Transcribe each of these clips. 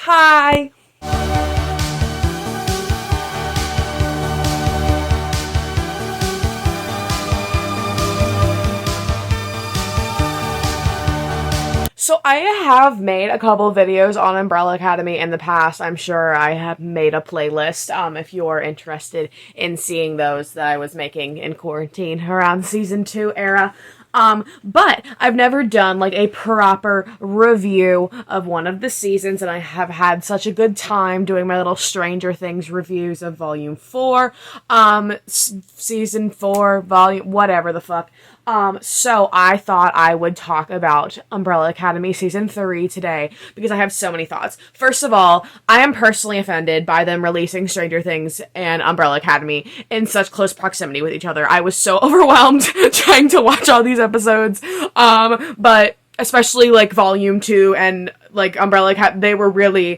Hi! So I have made a couple videos on Umbrella Academy in the past. I'm sure I have made a playlist if you're interested in seeing those that I was making in quarantine around season 2 era. But I've never done like a proper review of one of the seasons, and I have had such a good time doing my little Stranger Things reviews of volume 4, season 4, volume, whatever the fuck. So I thought I would talk about Umbrella Academy season 3 today because I have so many thoughts. First of all, I am personally offended by them releasing Stranger Things and Umbrella Academy in such close proximity with each other. I was so overwhelmed trying to watch all these episodes. But especially like volume 2 and like Umbrella Academy, they were really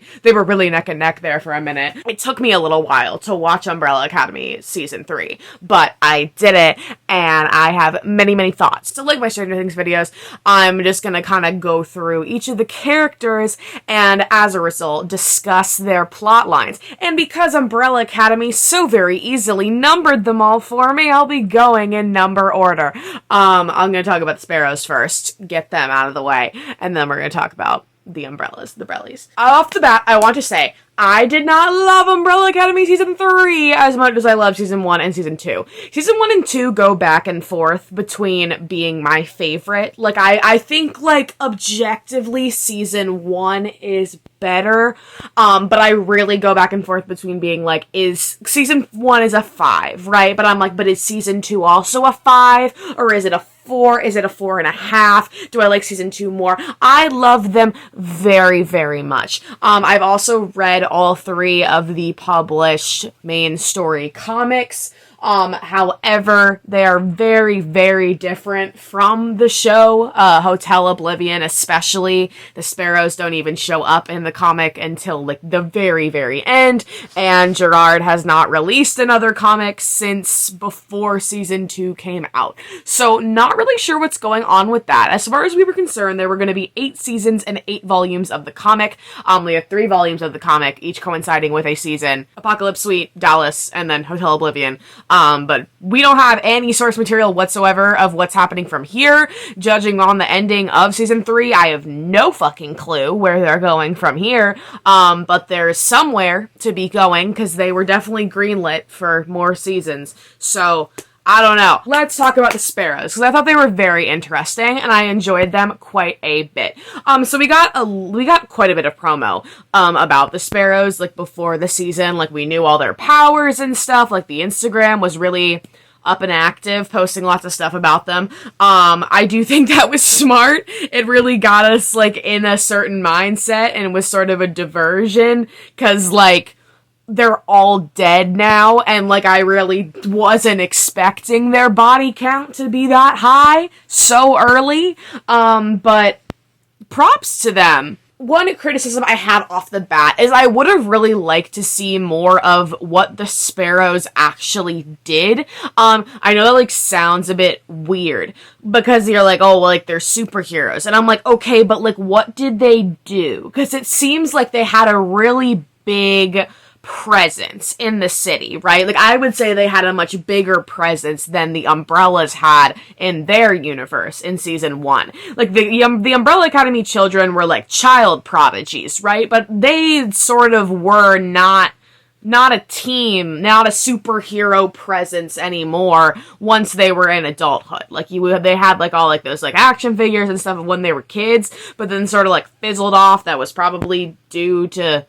neck and neck there for a minute. It took me a little while to watch Umbrella Academy season 3, but I did it, and I have many thoughts. So like my Stranger Things videos, I'm just gonna kind of go through each of the characters and as a result discuss their plot lines. And because Umbrella Academy so very easily numbered them all for me, I'll be going in number order. I'm gonna talk about the Sparrows first, get them out of the way, and then we're gonna talk about the umbrellas, the Brellies. Off the bat, I want to say, I did not love Umbrella Academy Season 3 as much as I love Season 1 and Season 2. Season 1 and 2 go back and forth between being my favorite. Like, I think, like, objectively, Season 1 is better, but I really go back and forth between being like, is Season 1 is a 5, right? But I'm like, but is Season 2 also a 5? Or is it a 4? Is it a 4.5? Do I like season 2 more? I love them very much. I've also read all 3 of the published main story comics. However, they are very different from the show. Hotel Oblivion, especially. The Sparrows don't even show up in the comic until, like, the very end, and Gerard has not released another comic since before season 2 came out. So, not really sure what's going on with that. As far as we were concerned, there were going to be 8 seasons and 8 volumes of the comic. We have 3 volumes of the comic, each coinciding with a season. Apocalypse Suite, Dallas, and then Hotel Oblivion. But we don't have any source material whatsoever of what's happening from here. Judging on the ending of season 3, I have no fucking clue where they're going from here. But there's somewhere to be going, because they were definitely greenlit for more seasons. So, I don't know. Let's talk about the Sparrows, because I thought they were very interesting, and I enjoyed them quite a bit. So we got quite a bit of promo, about the Sparrows, like, before the season. Like, we knew all their powers and stuff. Like, the Instagram was really up and active, posting lots of stuff about them. I do think that was smart. It really got us, like, in a certain mindset, and was sort of a diversion, because, like, they're all dead now, and, like, I really wasn't expecting their body count to be that high so early, but props to them. One criticism I have off the bat is I would have really liked to see more of what the Sparrows actually did. I know that, like, sounds a bit weird, because you're like, oh, well, like, they're superheroes, and I'm like, okay, but, like, what did they do? Because it seems like they had a really big presence in the city, right? Like, I would say they had a much bigger presence than the Umbrellas had in their universe in season 1. Like, the Umbrella Academy children were, like, child prodigies, right? But they sort of were not a team, not a superhero presence anymore once they were in adulthood. Like, they had, like, all, like, those, like, action figures and stuff when they were kids, but then sort of, like, fizzled off. That was probably due to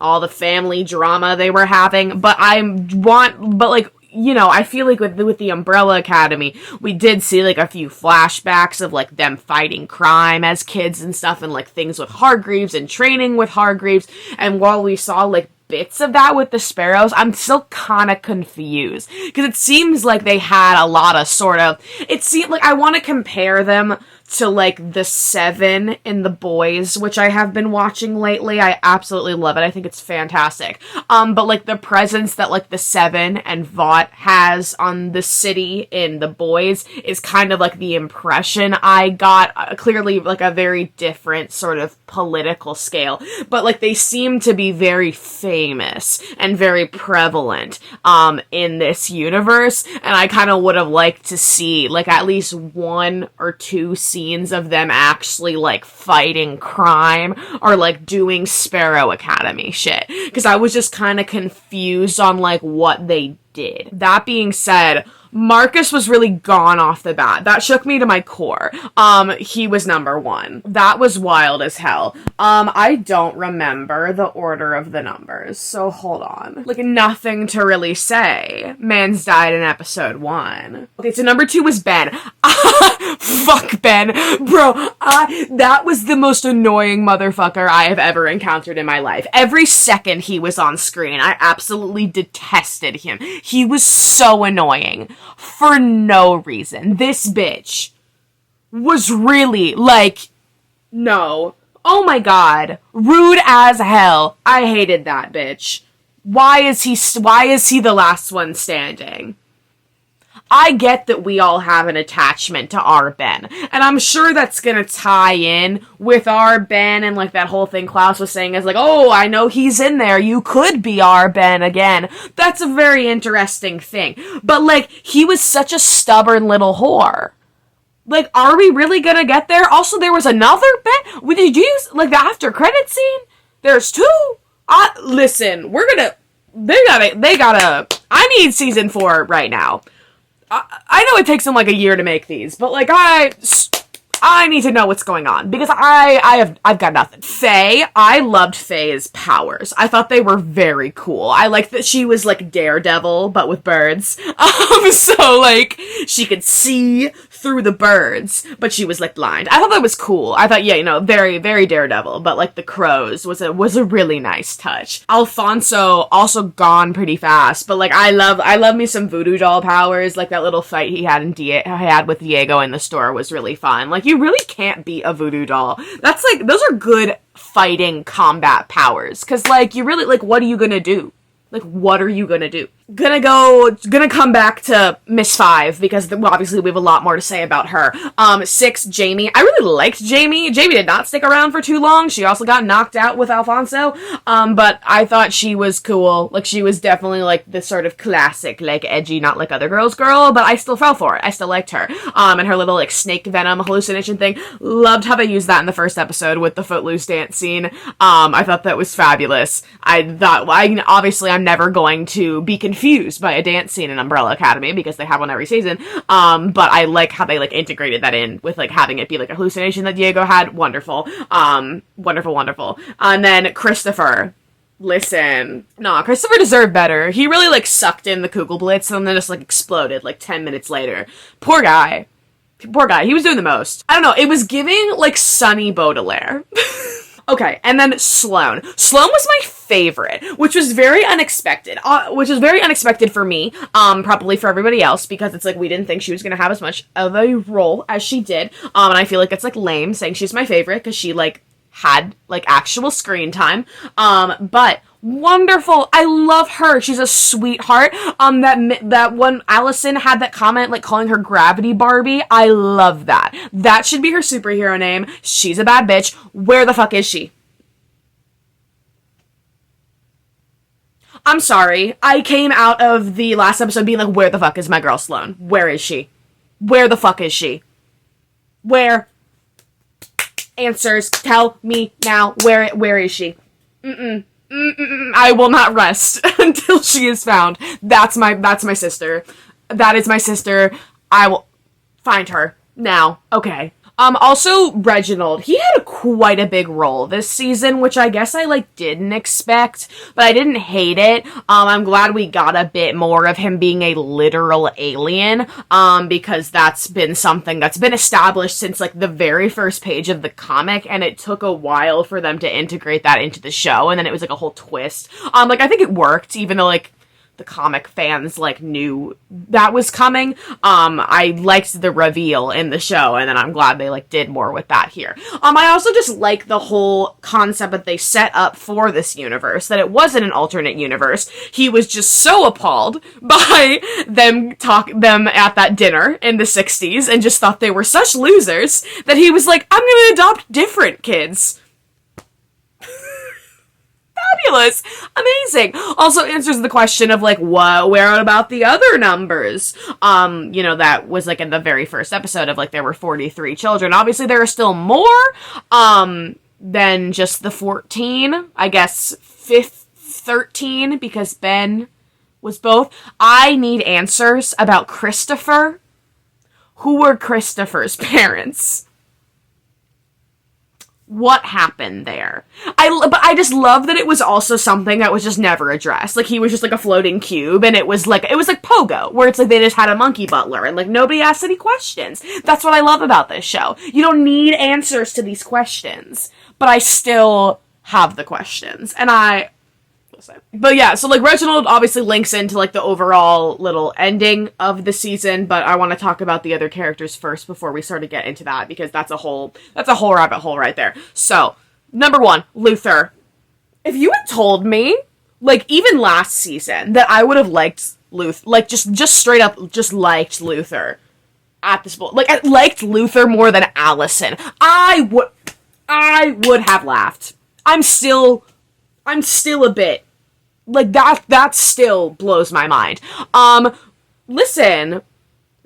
all the family drama they were having, but like, you know, I feel like with the Umbrella Academy, we did see, like, a few flashbacks of, like, them fighting crime as kids and stuff, and, like, things with Hargreaves and training with Hargreaves, and while we saw, like, bits of that with the Sparrows, I'm still kind of confused, because it seems like they had a lot of it seemed like I want to compare them to, like, the 7 in The Boys, which I have been watching lately. I absolutely love it. I think it's fantastic. But, like, the presence that, like, the 7 and Vought has on the city in The Boys is kind of, like, the impression I got. Clearly, like, a very different sort of political scale. But, like, they seem to be very famous and very prevalent, in this universe. And I kind of would have liked to see, like, at least 1 or 2 scenes of them actually, like, fighting crime or, like, doing Sparrow Academy shit. Because I was just kind of confused on, like, what they did. That being said, Marcus was really gone off the bat. That shook me to my core. He was number 1. That was wild as hell. I don't remember the order of the numbers, so hold on. Like, nothing to really say. Mans died in episode 1. Okay, so number 2 was Ben. Fuck Ben. Bro, that was the most annoying motherfucker I have ever encountered in my life. Every second he was on screen, I absolutely detested him. He was so annoying. For no reason. This bitch was really, like, no. Oh my god. Rude as hell. I hated that bitch. Why is he the last one standing? I get that we all have an attachment to our Ben, and I'm sure that's gonna tie in with our Ben and, like, that whole thing Klaus was saying is like, oh, I know he's in there, you could be our Ben again. That's a very interesting thing. But, like, he was such a stubborn little whore. Like, are we really gonna get there? Also, there was another Ben? Did you use, like, the after credit scene? There's 2? Listen, they gotta, I need season 4 right now. I know it takes them, like, a year to make these, but, like, I need to know what's going on, because I've got nothing. Faye, I loved Faye's powers. I thought they were very cool. I liked that she was, like, Daredevil, but with birds. So, like, she could see through the birds, but she was, like, blind. I thought that was cool. I thought, yeah, you know, very, very Daredevil, but, like, the crows was a really nice touch. Alfonso, also gone pretty fast, but, like, I love me some voodoo doll powers. Like, that little fight he had with Diego in the store was really fun. Like, you really can't beat a voodoo doll. That's, like, those are good fighting combat powers, because, like, you really, like, what are you gonna do? Like, what are you gonna do? Gonna come back to Miss 5, because obviously we have a lot more to say about her. 6, Jamie. I really liked Jamie. Jamie did not stick around for too long. She also got knocked out with Alfonso. But I thought she was cool. Like, she was definitely, like, the sort of classic, like, edgy, not like other girls girl, but I still fell for it. I still liked her. And her little, like, snake venom hallucination thing. Loved how they used that in the first episode with the Footloose dance scene. I thought that was fabulous. Obviously I'm never going to be confused by a dance scene in Umbrella Academy, because they have one every season, but I like how they, like, integrated that in with, like, having it be, like, a hallucination that Diego had. Wonderful. Wonderful. And then Christopher. Listen. Nah, Christopher deserved better. He really, like, sucked in the Kugelblitz and then just, like, exploded, like, 10 minutes later. Poor guy. He was doing the most. I don't know, it was giving, like, Sunny Baudelaire. Okay, and then Sloane. Sloane was my favorite, which was very unexpected. For me, probably for everybody else, because it's like we didn't think she was gonna have as much of a role as she did. And I feel like it's, like, lame saying she's my favorite, because she, like, had, like, actual screen time. But wonderful. I love her. She's a sweetheart. That one Allison had that comment, like, calling her Gravity Barbie. I love that. That should be her superhero name. She's a bad bitch. Where the fuck is she? I'm sorry. I came out of the last episode being like, where the fuck is my girl Sloane? Where is she? Where the fuck is she? Where? Answers. Tell me now. Where is she? I will not rest until she is found. That's my sister. That is my sister. I will find her now. Okay. Also, Reginald, he had quite a big role this season, which I guess I, like, didn't expect, but I didn't hate it. I'm glad we got a bit more of him being a literal alien, because that's been something that's been established since, like, the very first page of the comic, and it took a while for them to integrate that into the show, and then it was, like, a whole twist. Like, I think it worked, even though, like, the comic fans, like, knew that was coming. I liked the reveal in the show, and then I'm glad they, like, did more with that here. I also just like the whole concept that they set up for this universe, that it wasn't an alternate universe. He was just so appalled by them at that dinner in the 60s and just thought they were such losers that he was like, I'm gonna adopt different kids. Fabulous. Amazing. Also answers the question of, like, where about the other numbers? That was, like, in the very first episode of, like, there were 43 children. Obviously, there are still more, than just the 14. I guess 13, because Ben was both. I need answers about Christopher. Who were Christopher's parents? What happened there? But I just love that it was also something that was just never addressed. Like, he was just, like, a floating cube, and it was like Pogo, where it's like they just had a monkey butler, and, like, nobody asked any questions. That's what I love about this show. You don't need answers to these questions, but I still have the questions, and but yeah, so, like, Reginald obviously links into, like, the overall little ending of the season, but I want to talk about the other characters first before we sort of get into that, because that's a whole rabbit hole right there. So, number 1, Luther. If you had told me, like, even last season, that I would have liked Luther, like, just straight up, just liked Luther at this point, like, I liked Luther more than Allison, I would have laughed. I'm still a bit, like, that still blows my mind. Listen,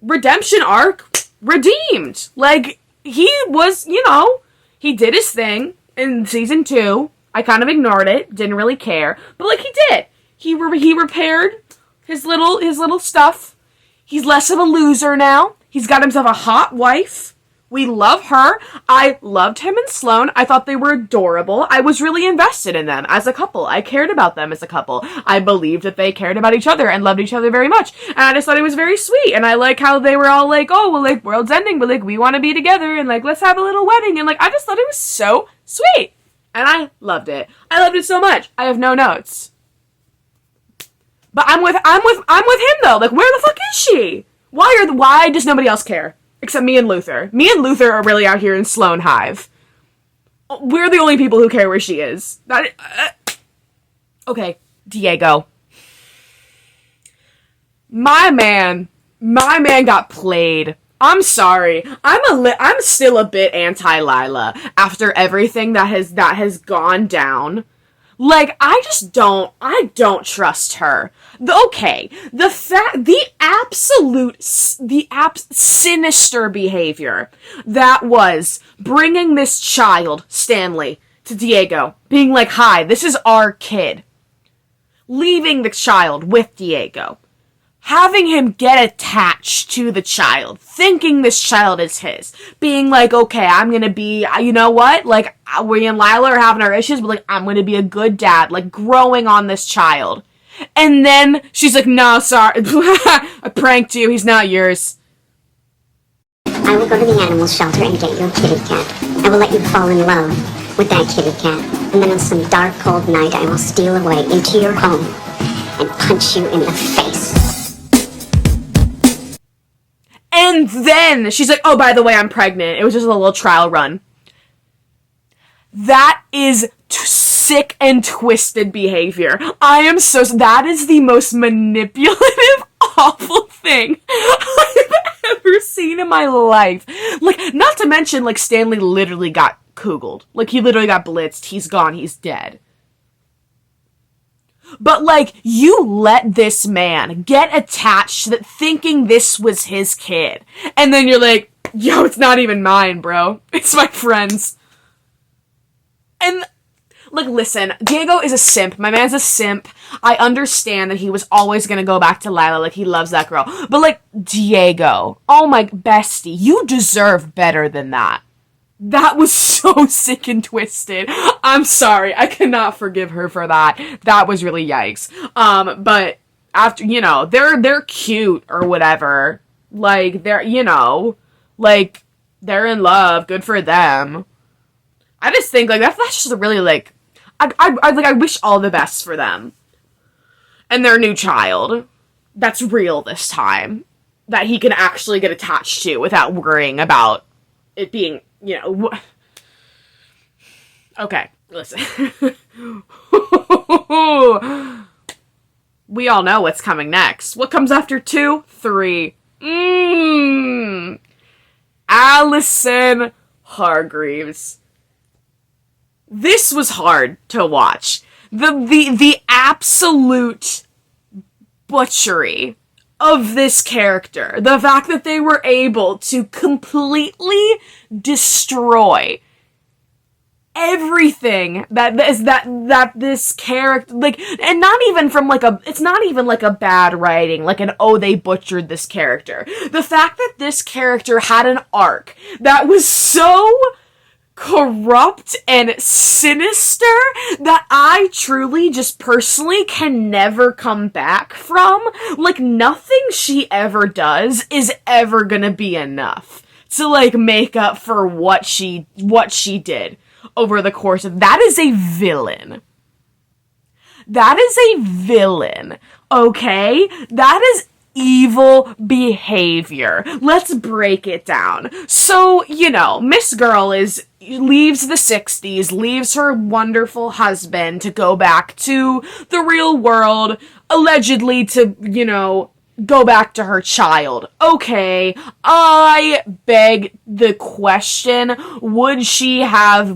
redemption arc, redeemed. Like, he was, he did his thing in season 2. I kind of ignored it, didn't really care, but, like, he did. He repaired his little stuff. He's less of a loser now. He's got himself a hot wife. We love her. I loved him and Sloane. I thought they were adorable. I was really invested in them as a couple. I cared about them as a couple. I believed that they cared about each other and loved each other very much. And I just thought it was very sweet. And I like how they were all like, oh, well, like, world's ending, but, like, we want to be together, and, like, let's have a little wedding. And, like, I just thought it was so sweet. And I loved it. I loved it so much. I have no notes. But I'm with him, though. Like, where the fuck is she? Why does nobody else care? Except me and Luther. Me and Luther are really out here in Sloane Hive. We're the only people who care where she is. Okay, Diego. My man got played. I'm sorry. I'm still a bit anti-Lila after everything that has gone down. Like, I don't trust her. The sinister behavior that was bringing this child, Stanley, to Diego, being like, hi, this is our kid. Leaving the child with Diego. Having him get attached to the child, thinking this child is his, being like, okay, I'm gonna be, you know what, like, we and Lila are having our issues, but, like, I'm gonna be a good dad, like, growing on this child. And then she's like, no, sorry, I pranked you, he's not yours. I will go to the animal shelter and get you a kitty cat. I will let you fall in love with that kitty cat. And then on some dark, cold night, I will steal away into your home and punch you in the face. And then she's like, oh, by the way, I'm pregnant. It was just a little trial run. That is sick and twisted behavior. That is the most manipulative, awful thing I've ever seen in my life. Like, not to mention, like, Stanley literally got Koogled. Like, he literally got blitzed. He's gone. He's dead. But, like, you let this man get attached to thinking this was his kid. And then you're like, yo, it's not even mine, bro. It's my friend's. And, like, listen, Diego is a simp. My man's a simp. I understand that he was always gonna go back to Lila. Like, he loves that girl. But, like, Diego, oh my bestie, you deserve better than that. That was so sick and twisted. I'm sorry. I cannot forgive her for that. That was really yikes. But after, you know, they're cute or whatever. Like, they're in love. Good for them. I just think, like, that's just really, like, I wish all the best for them. and their new child that's real this time, that he can actually get attached to without worrying about it being, you know... Okay, listen. We all know what's coming next. What comes after 2? 3. Allison Hargreaves. This was hard to watch. The absolute butchery of this character. The fact that they were able to completely destroy everything that this character, like, and not even from like it's not even like a bad writing, like an, oh, they butchered this character. The fact that this character had an arc that was so corrupt and sinister that I truly just personally can never come back from. Like, nothing she ever does is ever gonna be enough to, like, make up for what she did over the course of... That is a villain. That is a villain, okay? That is evil behavior. Let's break it down. So, you know, Miss Girl leaves the 60s, leaves her wonderful husband to go back to the real world, allegedly to, you know, go back to her child. Okay, I beg the question, would she have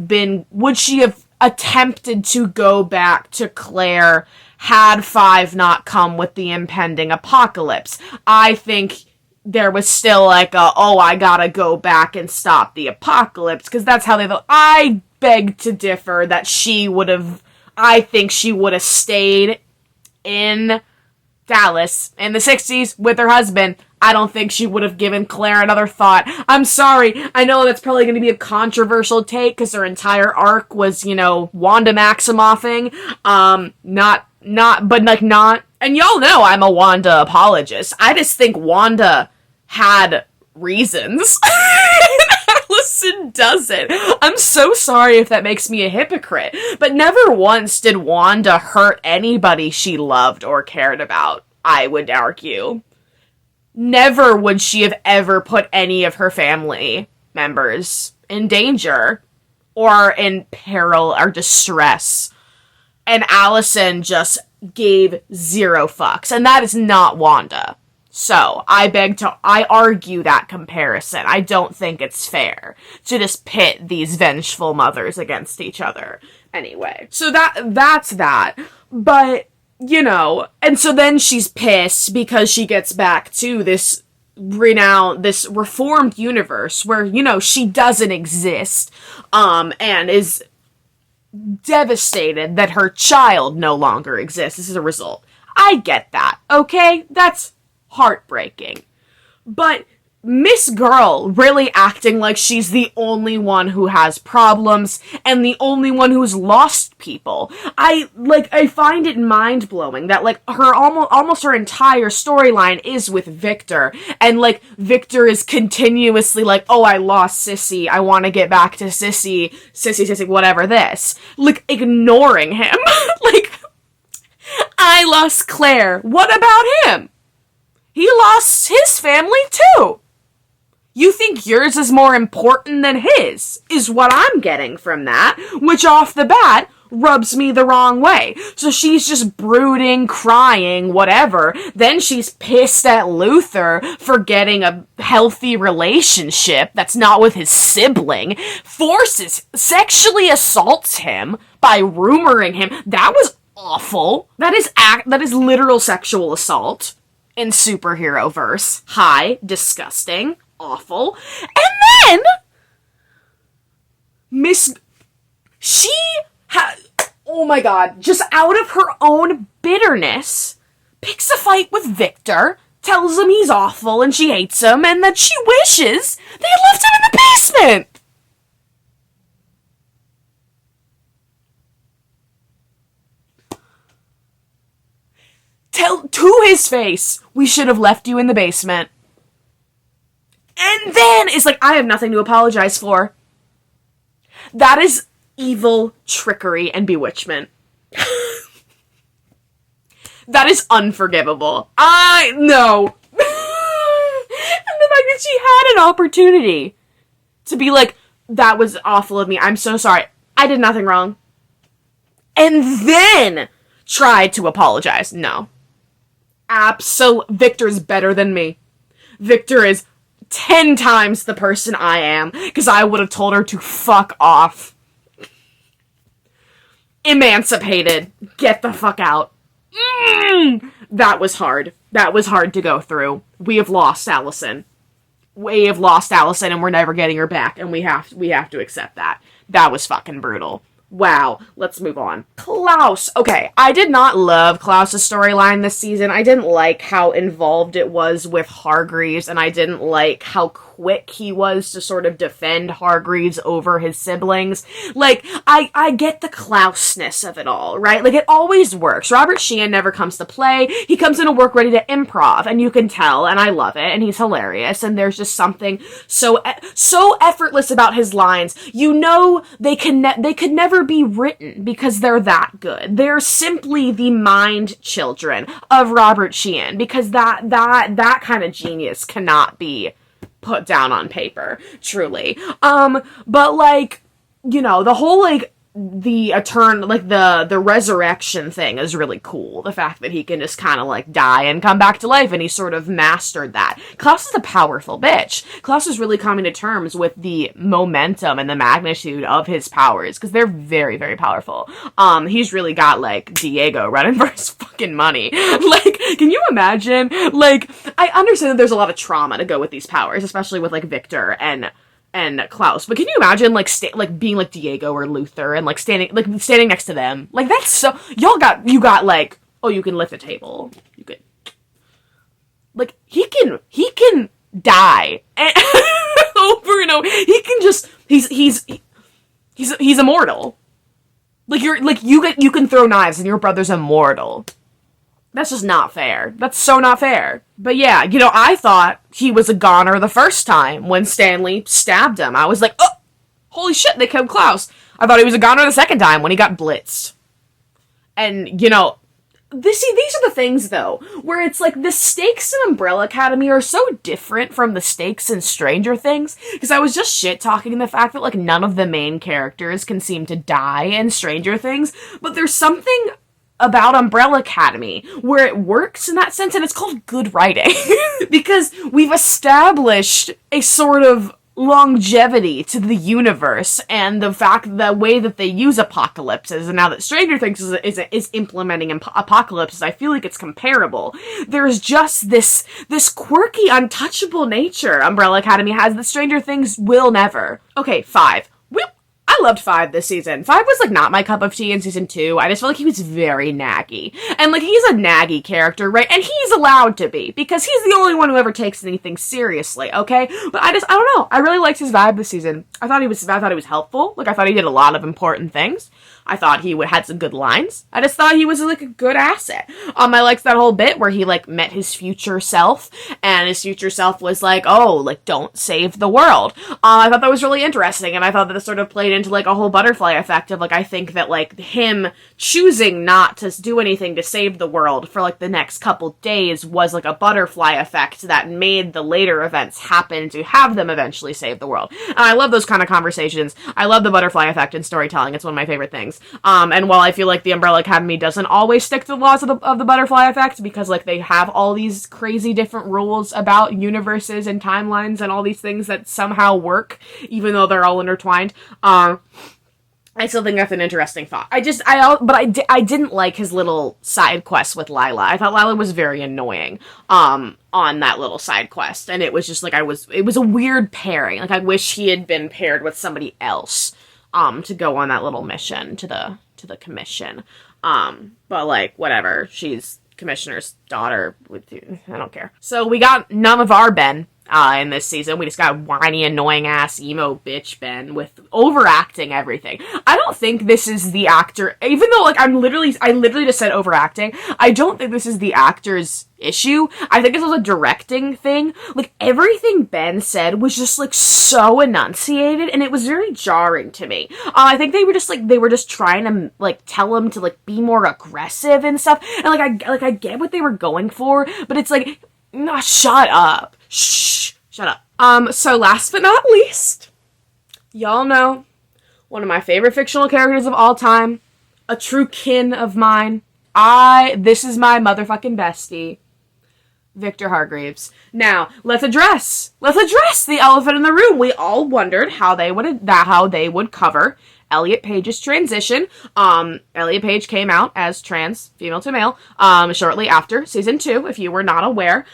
attempted to go back to Claire had 5 not come with the impending apocalypse? I think there was still like I gotta go back and stop the apocalypse, because that's how they thought. I beg to differ that I think she would have stayed in Dallas in the 60s with her husband. I don't think she would have given Claire another thought. I'm sorry. I know that's probably going to be a controversial take because her entire arc was, you know, Wanda Maximoffing. Not. And y'all know I'm a Wanda apologist. I just think Wanda had reasons. Allison doesn't. I'm so sorry if that makes me a hypocrite, but never once did Wanda hurt anybody she loved or cared about, I would argue. Never would she have ever put any of her family members in danger or in peril or distress. And Allison just gave 0 fucks, and that is not Wanda. So, I argue that comparison. I don't think it's fair to just pit these vengeful mothers against each other. Anyway, so that's that. But, you know, and so then she's pissed because she gets back to this reformed universe where, you know, she doesn't exist, and is devastated that her child no longer exists as a result. I get that, okay? That's heartbreaking. But Miss Girl really acting like she's the only one who has problems and the only one who's lost people. I find it mind-blowing that, like, her almost her entire storyline is with Victor, and, like, Victor is continuously like, oh, I lost Sissy, I want to get back to Sissy, whatever this. Like, ignoring him. Like, I lost Claire, what about him? He lost his family, too. You think yours is more important than his, is what I'm getting from that, which off the bat rubs me the wrong way. So she's just brooding, crying, whatever. Then she's pissed at Luther for getting a healthy relationship that's not with his sibling, sexually assaults him by rumoring him. That was awful. That is literal sexual assault in superhero verse. Hi, disgusting, awful. And then oh my god, just out of her own bitterness, picks a fight with Victor, tells him he's awful and she hates him and that she wishes they had left him in the basement. Tell to his face, we should have left you in the basement. And then it's like, I have nothing to apologize for. That is evil trickery and bewitchment. That is unforgivable. I know. And the fact that she had an opportunity to be like, that was awful of me. I'm so sorry. I did nothing wrong. And then tried to apologize. No. Victor's better than me. Victor is 10 times the person I am, because I would have told her to fuck off. Emancipated. Get the fuck out. That was hard. That was hard to go through. We have lost Allison. We have lost Allison, and we're never getting her back, and we have to accept that. That was fucking brutal. Wow, let's move on. Klaus. Okay, I did not love Klaus's storyline this season. I didn't like how involved it was with Hargreaves, and I didn't like how quick he was to sort of defend Hargreaves over his siblings. Like, I get the Klausness of it all, right? Like, it always works. Robert Sheehan never comes to play. He comes into work ready to improv, and you can tell, and I love it, and he's hilarious, and there's just something so effortless about his lines. You know they could never be written because they're that good. They're simply the mind children of Robert Sheehan, because that kind of genius cannot be put down on paper, truly. But like, you know, the whole like the resurrection thing is really cool. The fact that he can just kind of like die and come back to life, and he sort of mastered that. Klaus is a powerful bitch. Klaus is really coming to terms with the momentum and the magnitude of his powers, because they're very, very powerful. He's really got like Diego running for his fucking money. Like, can you imagine? Like, I understand that there's a lot of trauma to go with these powers, especially with like Victor and Klaus, but can you imagine like being like Diego or Luther and like standing next to them? Like, that's so, you got like, oh, you can lift a table, you could, like, he can die and over and over. He can just, he's immortal. Like, you can throw knives and your brother's immortal. That's just not fair. That's so not fair. But yeah, you know, I thought he was a goner the first time when Stanley stabbed him. I was like, oh, holy shit, they killed Klaus. I thought he was a goner the second time when he got blitzed. And, you know, these are the things, though, where it's like the stakes in Umbrella Academy are so different from the stakes in Stranger Things, because I was just shit-talking the fact that, like, none of the main characters can seem to die in Stranger Things, but there's something about Umbrella Academy where it works in that sense, and it's called good writing. Because we've established a sort of longevity to the universe, and the way that they use apocalypses, and now that Stranger Things is implementing apocalypses, I feel like it's comparable. There's just this quirky, untouchable nature Umbrella Academy has that Stranger Things will never. Okay, 5. I loved 5 this season. 5 was, like, not my cup of tea in season 2. I just felt like he was very naggy. And, like, he's a naggy character, right? And he's allowed to be, because he's the only one who ever takes anything seriously, okay? But I don't know. I really liked his vibe this season. I thought he was helpful. Like, I thought he did a lot of important things. I thought he had some good lines. I just thought he was, like, a good asset. I liked that whole bit where he, like, met his future self, and his future self was like, oh, like, don't save the world. I thought that was really interesting, and I thought that it sort of played into, like, a whole butterfly effect of, like, I think that, like, him choosing not to do anything to save the world for, like, the next couple days was, like, a butterfly effect that made the later events happen to have them eventually save the world. And I love those kind of conversations. I love the butterfly effect in storytelling. It's one of my favorite things. And while I feel like the Umbrella Academy doesn't always stick to the laws of the butterfly effect, because, like, they have all these crazy different rules about universes and timelines and all these things that somehow work, even though they're all intertwined, I still think that's an interesting thought. I didn't like his little side quest with Lila. I thought Lila was very annoying, on that little side quest, and it was just like, it was a weird pairing. Like, I wish he had been paired with somebody else, to go on that little mission to the commission. But, like, whatever. She's commissioner's daughter. I don't care. So we got none of our Ben. in this season. We just got whiny, annoying ass emo bitch Ben with overacting everything. I don't think this is the actor, even though like I literally just said overacting. I don't think this is the actor's issue. I think this was a directing thing. Like everything Ben said was just like so enunciated, and it was very jarring to me. I think they were just trying to like tell him to like be more aggressive and stuff. And I get what they were going for, but it's like, no, shut up. Shh, shut up. So last but not least, y'all know one of my favorite fictional characters of all time, a true kin of mine. This is my motherfucking bestie, Victor Hargreaves. Now, let's address the elephant in the room. We all wondered how they would cover Elliot Page's transition. Elliot Page came out as trans, female to male, shortly after season 2, if you were not aware.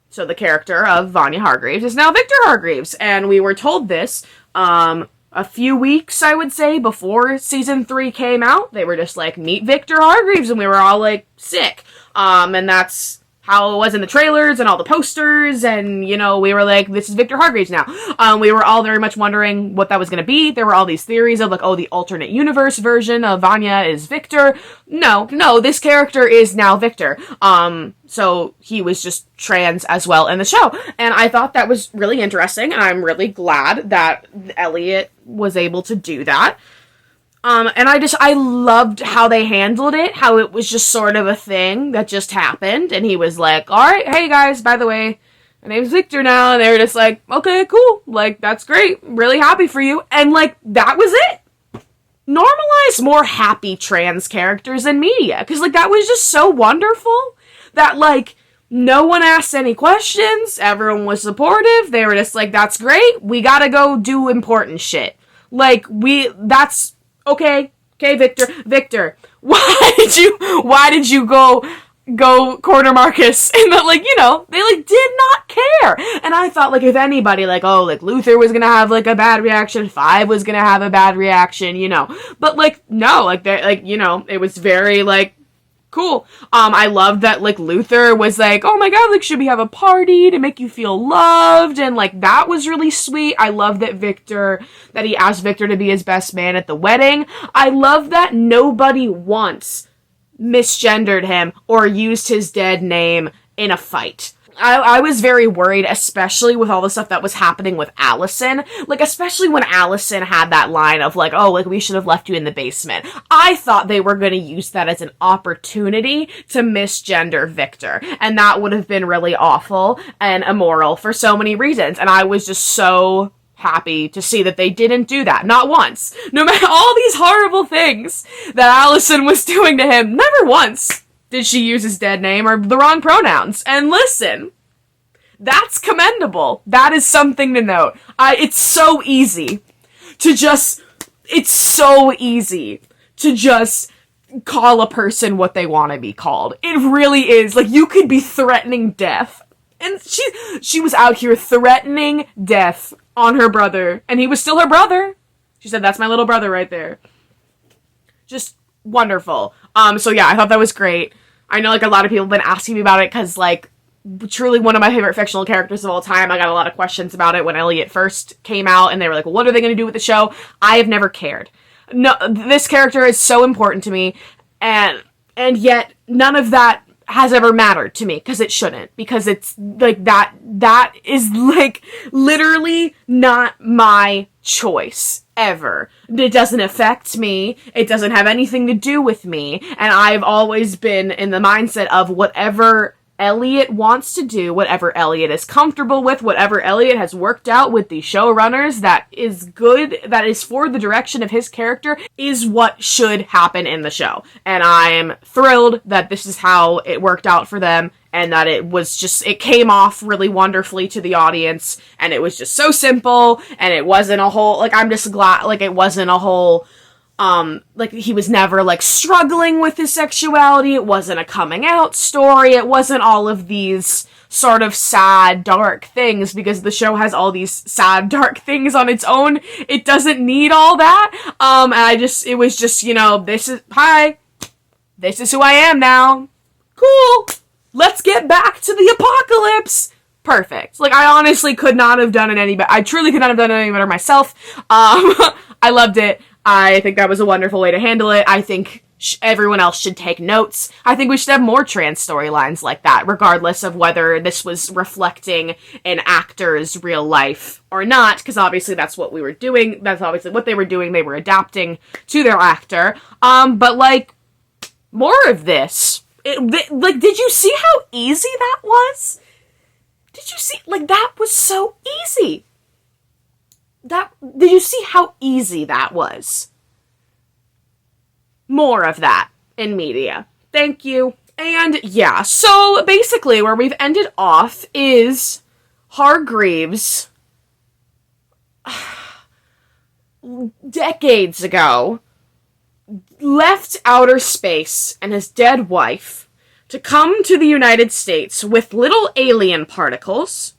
So the character of Vanya Hargreaves is now Victor Hargreaves, and we were told this, a few weeks, I would say, before season 3 came out. They were just like, meet Victor Hargreaves, and we were all like, sick. And that's how it was in the trailers and all the posters, and, you know, we were like, this is Victor Hargreaves now. We were all very much wondering what that was going to be. There were all these theories of, like, oh, the alternate universe version of Vanya is Victor. No, this character is now Victor. So he was just trans as well in the show. And I thought that was really interesting, and I'm really glad that Elliot was able to do that. And I loved how they handled it, how it was just sort of a thing that just happened, and he was like, alright, hey guys, by the way, my name's Victor now, and they were just like, okay, cool, like, that's great, really happy for you, and like, that was it. Normalize more happy trans characters in media, because like, that was just so wonderful, that like, no one asked any questions, everyone was supportive, they were just like, that's great, we gotta go do important shit. Like, that's... Okay, Victor, why did you go corner Marcus? And like, you know, they like did not care. And I thought like if anybody like, oh, like Luther was gonna have like a bad reaction, Five was gonna have a bad reaction, you know. But like, no, like they like, you know, it was very like cool. I loved that like Luther was like, oh my god, like should we have a party to make you feel loved? And like that was really sweet. I love that he asked Victor to be his best man at the wedding. I love that nobody once misgendered him or used his dead name in a fight. I was very worried, especially with all the stuff that was happening with Allison. Like, especially when Allison had that line of, like, oh, like, we should have left you in the basement. I thought they were going to use that as an opportunity to misgender Victor. And that would have been really awful and immoral for so many reasons. And I was just so happy to see that they didn't do that. Not once. No matter all these horrible things that Allison was doing to him, never once did she use his dead name or the wrong pronouns. And listen, that's commendable. That is something to note. It's so easy to just call a person what they want to be called. It really is. Like, you could be threatening death. And she was out here threatening death on her brother. And he was still her brother. She said, that's my little brother right there. Just wonderful. So yeah, I thought that was great. I know, like, a lot of people have been asking me about it, because, like, truly one of my favorite fictional characters of all time. I got a lot of questions about it when Elliot first came out, and they were like, well, what are they going to do with the show? I have never cared. No, this character is so important to me, and yet none of that has ever mattered to me, because it shouldn't, because it's, like, that is, like, literally not my choice. Ever. It doesn't affect me. It doesn't have anything to do with me. And I've always been in the mindset of whatever Elliot wants to do, whatever Elliot is comfortable with, whatever Elliot has worked out with the showrunners that is good, that is for the direction of his character, is what should happen in the show. And I'm thrilled that this is how it worked out for them, and that it came off really wonderfully to the audience, and it was just so simple, and it wasn't a whole, like, I'm just glad, like, it wasn't a whole, like, he was never, like, struggling with his sexuality, it wasn't a coming out story, it wasn't all of these sort of sad, dark things, because the show has all these sad, dark things on its own. It doesn't need all that, and it was just, you know, this is who I am now. Cool! Let's get back to the apocalypse! perfect. Like, I honestly could not have done it any better. I truly could not have done it any better myself. I loved it. I think that was a wonderful way to handle it. I think everyone else should take notes. I think we should have more trans storylines like that, regardless of whether this was reflecting an actor's real life or not, because obviously that's what we were doing. That's obviously what they were doing. They were adapting to their actor. But, like, more of this. Like, did you see how easy that was? Did you see, like, that was so easy. Did you see how easy that was? More of that in media. Thank you. And yeah, so basically where we've ended off is Hargreaves, decades ago, left outer space and his dead wife to come to the United States with little alien particles,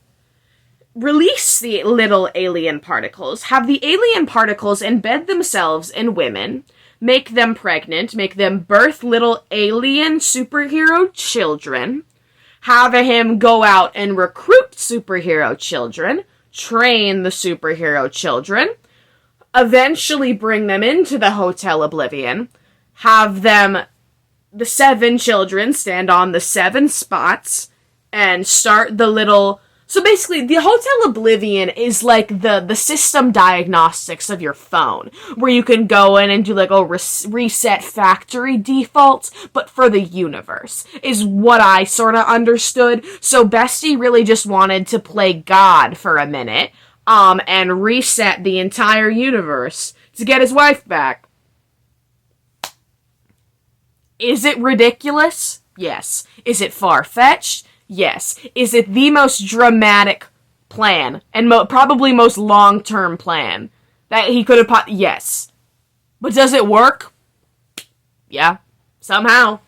release the little alien particles, have the alien particles embed themselves in women, make them pregnant, make them birth little alien superhero children, have him go out and recruit superhero children, train the superhero children, eventually bring them into the Hotel Oblivion, have them, the 7 children, stand on the 7 spots, and start the little... So basically, the Hotel Oblivion is like the system diagnostics of your phone, where you can go in and do like a reset factory defaults, but for the universe, is what I sort of understood. So Bestie really just wanted to play God for a minute, and reset the entire universe to get his wife back. Is it ridiculous? Yes. Is it far-fetched? Yes. Is it the most dramatic plan, and probably most long-term plan that he could have yes. But does it work? Yeah. Somehow.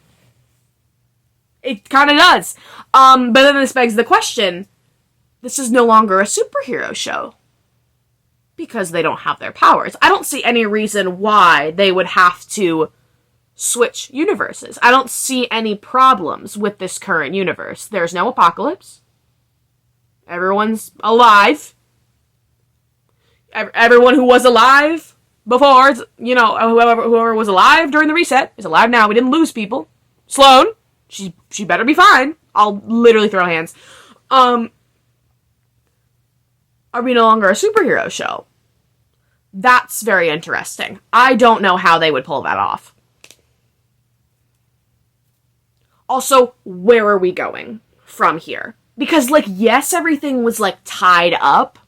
It kind of does. But then this begs the question, this is no longer a superhero show. Because they don't have their powers. I don't see any reason why they would have to switch universes. I don't see any problems with this current universe. There's no apocalypse. Everyone's alive. Everyone who was alive before, you know, whoever was alive during the reset is alive now. We didn't lose people. Sloane, she better be fine. I'll literally throw hands. Are we no longer a superhero show? That's very interesting. I don't know how they would pull that off. Also, where are we going from here? Because, like, yes, everything was, like, tied up,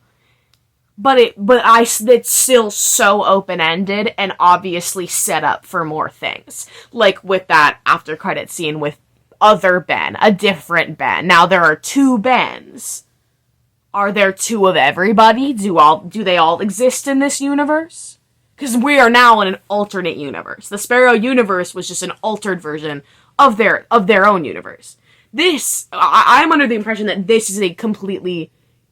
but it's still so open-ended and obviously set up for more things. Like, with that after-credit scene with other Ben, a different Ben. Now, there are 2 Bens. Are there 2 of everybody? Do they all exist in this universe? Because we are now in an alternate universe. The Sparrow universe was just an altered version of their own universe. This, I'm under the impression that this is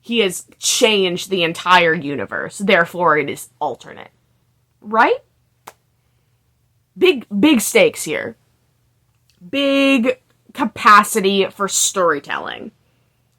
he has changed the entire universe, therefore it is alternate. Right? Big stakes here. Big capacity for storytelling.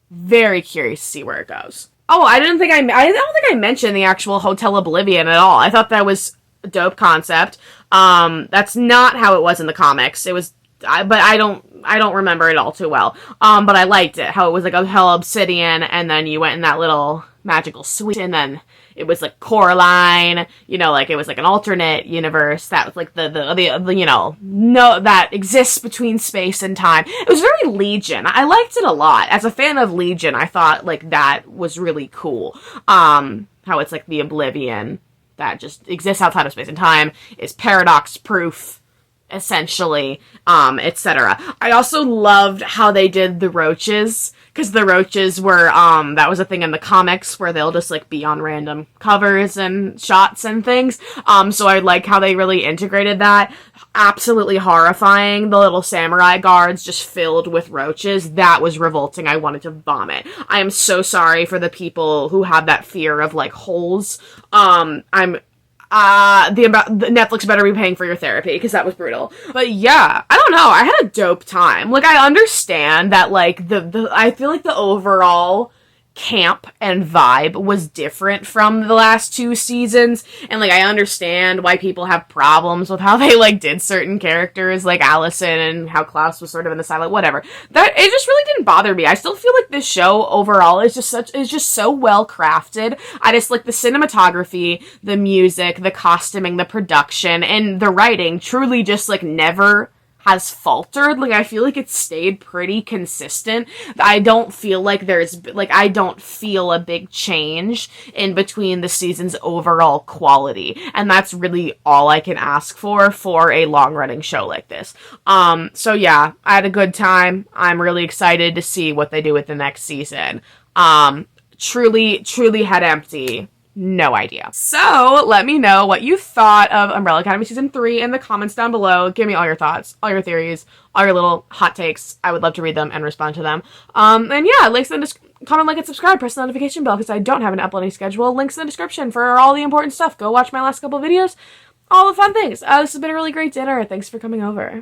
Very curious to see where it goes. Oh, I don't think I mentioned the actual Hotel Oblivion at all. I thought that was a dope concept. That's not how it was in the comics. It was, but I don't remember it all too well. But I liked it, how it was like a Hell Obsidian, and then you went in that little magical suite, and then it was like Coraline, you know, like it was like an alternate universe that was like the you know, no, that exists between space and time. It was very Legion. I liked it a lot. As a fan of Legion, I thought like that was really cool. How it's like the Oblivion that just exists outside of space and time is paradox proof, essentially, etc. I also loved how they did the roaches, because the roaches were, that was a thing in the comics where they'll just, like, be on random covers and shots and things, so I like how they really integrated that. Absolutely horrifying, the little samurai guards just filled with roaches. That was revolting. I wanted to vomit. I am so sorry for the people who have that fear of, like, holes. the Netflix better be paying for your therapy, because that was brutal. But yeah, I don't know, I had a dope time. Like, I understand that, like, I feel like the overall camp and vibe was different from the last 2 seasons, and like I understand why people have problems with how they like did certain characters like Allison and how Klaus was sort of in the side, whatever. That it just really didn't bother me. I still feel like this show overall is just so well crafted. I just like the cinematography, the music, the costuming, the production, and the writing truly just like never has faltered. Like, I feel like it's stayed pretty consistent. I don't feel like I don't feel a big change in between the season's overall quality. And that's really all I can ask for a long-running show like this. So yeah, I had a good time. I'm really excited to see what they do with the next season. Truly head empty. No idea. So, let me know what you thought of Umbrella Academy Season 3 in the comments down below. Give me all your thoughts, all your theories, all your little hot takes. I would love to read them and respond to them. And yeah, links in the comment, like, and subscribe. Press the notification bell because I don't have an uploading schedule. Links in the description for all the important stuff. Go watch my last couple videos. All the fun things. This has been a really great dinner. Thanks for coming over.